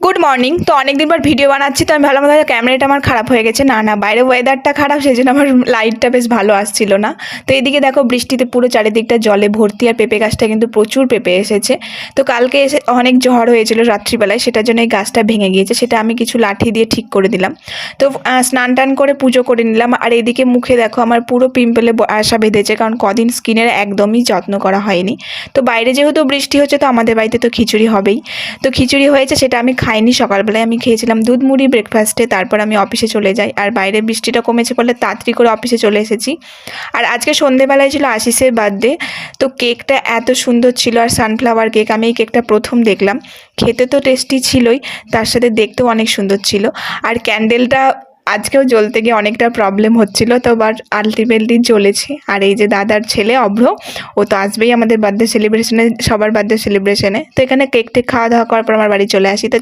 Good morning. তো অনেকদিন পর ভিডিও বানাচ্ছি, তো আমি ভাবলাম হয়তো ক্যামেরাটা আমার খারাপ হয়ে গেছে। না, বাইরে ওয়েদারটা খারাপ, সেই জন্য আমার লাইটটা বেশ ভালো আসছিল না। তো এদিকে দেখো বৃষ্টিতে পুরো চারিদিকটা জলে ভর্তি, আর পেঁপে গাছটা কিন্তু প্রচুর পেঁপে এসেছে। তো কালকে এসে অনেক ঝড় হয়েছিল রাত্রিবেলায়, সেটার জন্য এই গাছটা ভেঙে গিয়েছে। সেটা আমি কিছু লাঠি দিয়ে ঠিক করে দিলাম। তো স্নান টান করে পুজো করে নিলাম। আর এদিকে মুখে দেখো আমার পুরো পিম্পলে আসা বেঁধেছে, কারণ কদিন স্কিনের একদমই যত্ন করা হয়নি। তো বাইরে যেহেতু বৃষ্টি হচ্ছে, তো আমাদের বাড়িতে তো খিচুড়ি হবেই। তো খিচুড়ি হয়েছে, সেটা আমি খাইনি। সকালবেলায় আমি খেয়েছিলাম দুধ মুড়ি ব্রেকফাস্টে, তারপর আমি অফিসে চলে যাই। আর বাইরে বৃষ্টিটা কমেছে বলে তাড়াতাড়ি করে অফিসে চলে এসেছি। আর আজকে সন্ধেবেলায় ছিল আশিসের বার্থডে। তো কেকটা এত সুন্দর ছিল, আর সানফ্লাওয়ার কেক, আমি এই কেকটা প্রথম দেখলাম। খেতে তো টেস্টি ছিলই, তার সাথে দেখতেও অনেক সুন্দর ছিল। আর ক্যান্ডেলটা আজকেও জ্বলতে গিয়ে অনেকটা প্রবলেম হচ্ছিল, তো বাট আলটিমেটলি জ্বলেছে। আর এই যে দাদার ছেলে অভ্র, ও তো আসবেই আমাদের বার্থডে সেলিব্রেশনে, সবার বার্থডে সেলিব্রেশনে। তো এখানে কেক টেক খাওয়া দাওয়া করার পর আমার বাড়ি চলে আসি। তো